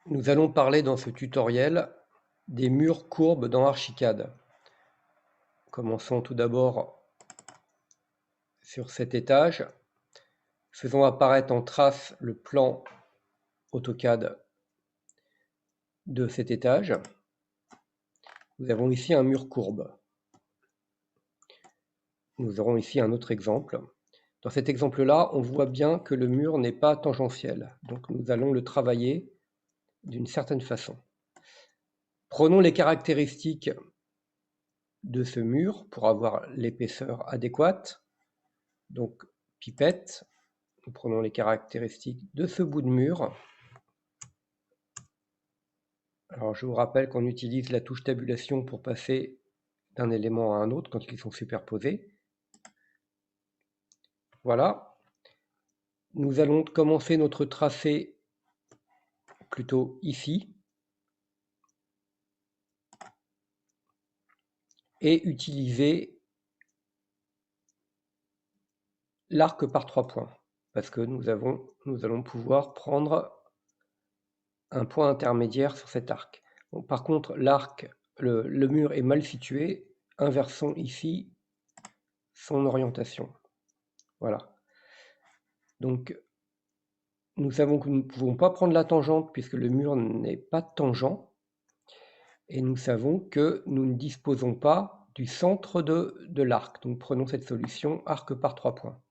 Nous allons parler dans ce tutoriel des murs courbes dans Archicad. Commençons tout d'abord sur cet étage. Faisons apparaître en trace le plan AutoCAD de cet étage. Nous avons ici un mur courbe. Nous aurons ici un autre exemple. Dans cet exemple-là, on voit bien que le mur n'est pas tangentiel. Donc nous allons le travailler d'une certaine façon. Prenons les caractéristiques de ce mur pour avoir l'épaisseur adéquate. Donc pipette, nous prenons les caractéristiques de ce bout de mur. Alors je vous rappelle qu'on utilise la touche tabulation pour passer d'un élément à un autre quand ils sont superposés. Voilà. Nous allons commencer notre tracé plutôt ici et utiliser l'arc par 3 points parce que nous allons pouvoir prendre un point intermédiaire sur cet arc. Bon, par contre, l'arc, le mur est mal situé. Inversons ici son orientation. Voilà. Donc, nous savons que nous ne pouvons pas prendre la tangente puisque le mur n'est pas tangent. Et nous savons que nous ne disposons pas du centre de l'arc. Donc, prenons cette solution arc par 3 points.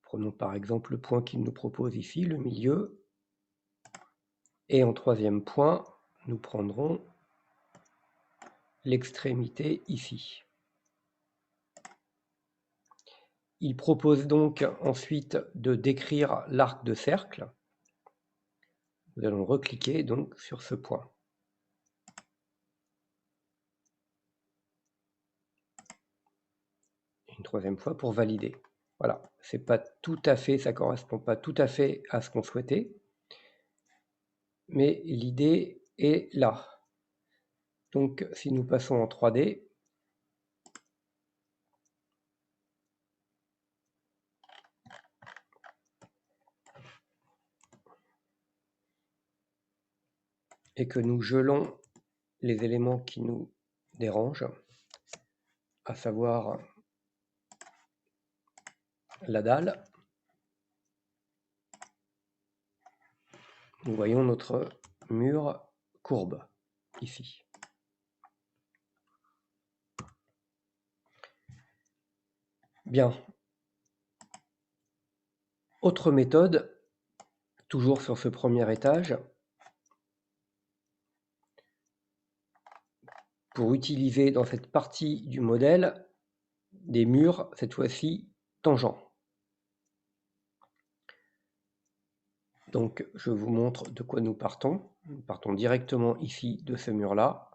Prenons par exemple le point qu'il nous propose ici, le milieu. Et en troisième point, nous prendrons l'extrémité ici. Il propose donc ensuite de décrire l'arc de cercle. Nous allons recliquer donc sur ce point. Une troisième fois pour valider. Voilà, c'est pas tout à fait, ça correspond pas tout à fait à ce qu'on souhaitait, mais l'idée est là. Donc si nous passons en 3D, et que nous gelons les éléments qui nous dérangent, à savoir la dalle, nous voyons notre mur courbe ici. Bien. Autre méthode, toujours sur ce premier étage, pour utiliser dans cette partie du modèle des murs, cette fois-ci, tangents. Donc, je vous montre de quoi nous partons. Nous partons directement ici de ce mur-là.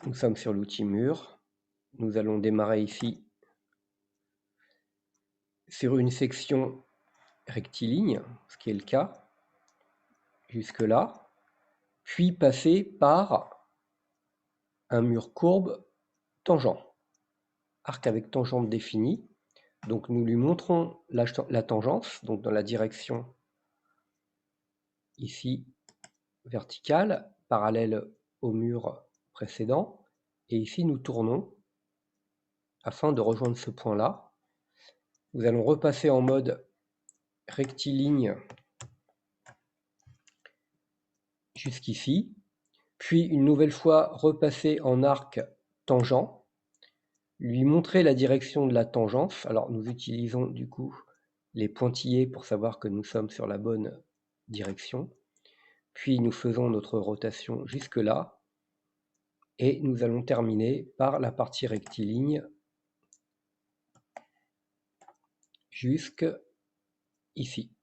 Nous sommes sur l'outil mur. Nous allons démarrer ici sur une section rectiligne, ce qui est le cas, jusque-là, puis passer par un mur courbe tangent, arc avec tangente définie. Donc nous lui montrons la tangence, donc dans la direction ici verticale, parallèle au mur précédent, et ici nous tournons afin de rejoindre ce point-là. Nous allons repasser en mode rectiligne jusqu'ici, puis une nouvelle fois repasser en arc tangent, lui montrer la direction de la tangence. Alors nous utilisons du coup les pointillés pour savoir que nous sommes sur la bonne direction. Puis nous faisons notre rotation jusque-là et nous allons terminer par la partie rectiligne jusque ici.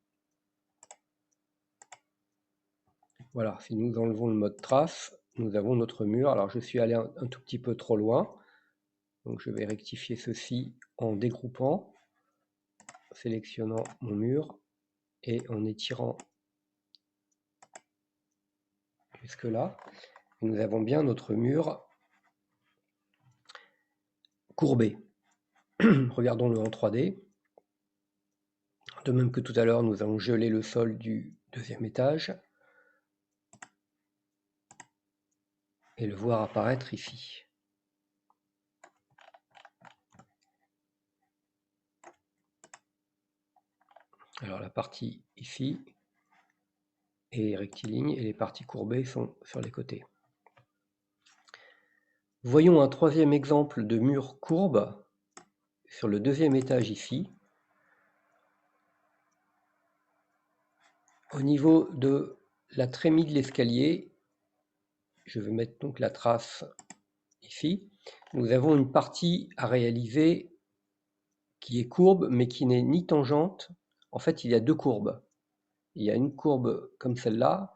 Voilà, si nous enlevons le mode trace, nous avons notre mur. Alors je suis allé un tout petit peu trop loin, donc je vais rectifier ceci en dégroupant, sélectionnant mon mur et en étirant jusque là. Nous avons bien notre mur courbé. Regardons-le en 3D. De même que tout à l'heure, nous allons geler le sol du deuxième étage et le voir apparaître ici. Alors la partie ici est rectiligne et les parties courbées sont sur les côtés. Voyons un troisième exemple de mur courbe sur le deuxième étage ici. Au niveau de la trémie de l'escalier, je vais mettre donc la trace ici. Nous avons une partie à réaliser qui est courbe mais qui n'est ni tangente. En fait, il y a deux courbes. Il y a une courbe comme celle-là.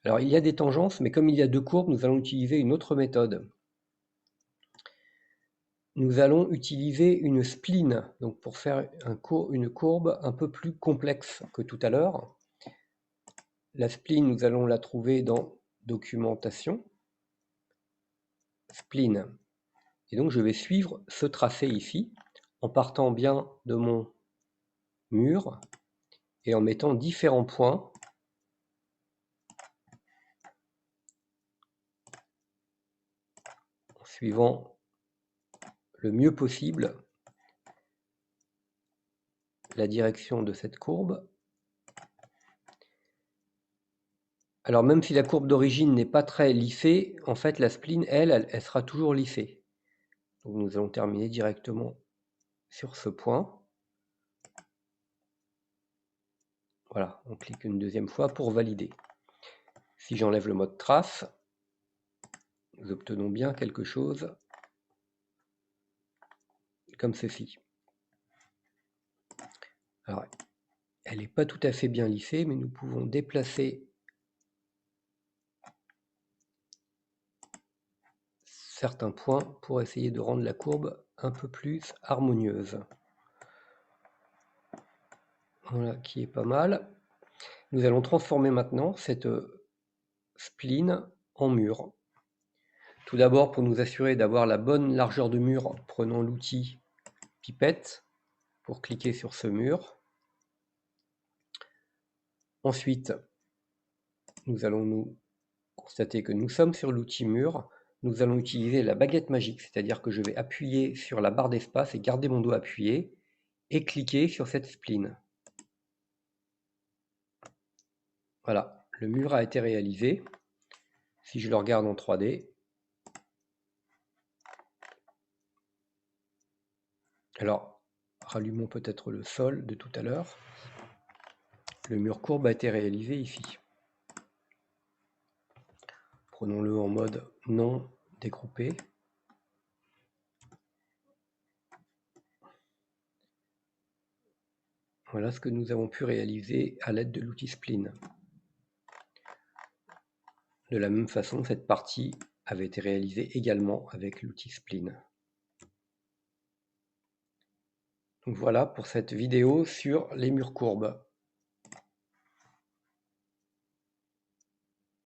Alors, il y a des tangences, mais comme il y a deux courbes, nous allons utiliser une autre méthode. Nous allons utiliser une spline, donc pour faire une courbe un peu plus complexe que tout à l'heure. La spline, nous allons la trouver dans Documentation, spline. Et donc, je vais suivre ce tracé ici, en partant bien de mon mur et en mettant différents points en suivant le mieux possible la direction de cette courbe. Alors même si la courbe d'origine n'est pas très lissée, en fait la spline, elle sera toujours lissée. Donc nous allons terminer directement sur ce point. Voilà, on clique une deuxième fois pour valider. Si j'enlève le mode trace, nous obtenons bien quelque chose comme ceci. Alors, elle n'est pas tout à fait bien lissée, mais nous pouvons déplacer certains points pour essayer de rendre la courbe un peu plus harmonieuse. Voilà, qui est pas mal. Nous allons transformer maintenant cette spline en mur. Tout d'abord, pour nous assurer d'avoir la bonne largeur de mur, prenons l'outil pipette pour cliquer sur ce mur. Ensuite, nous allons nous constater que nous sommes sur l'outil mur. Nous allons utiliser la baguette magique, c'est-à-dire que je vais appuyer sur la barre d'espace et garder mon doigt appuyé et cliquer sur cette spline. Voilà, le mur a été réalisé. Si je le regarde en 3D, alors rallumons peut-être le sol de tout à l'heure. Le mur courbe a été réalisé ici. Prenons-le en mode non dégroupé. Voilà ce que nous avons pu réaliser à l'aide de l'outil spline. De la même façon, cette partie avait été réalisée également avec l'outil spline. Donc voilà pour cette vidéo sur les murs courbes.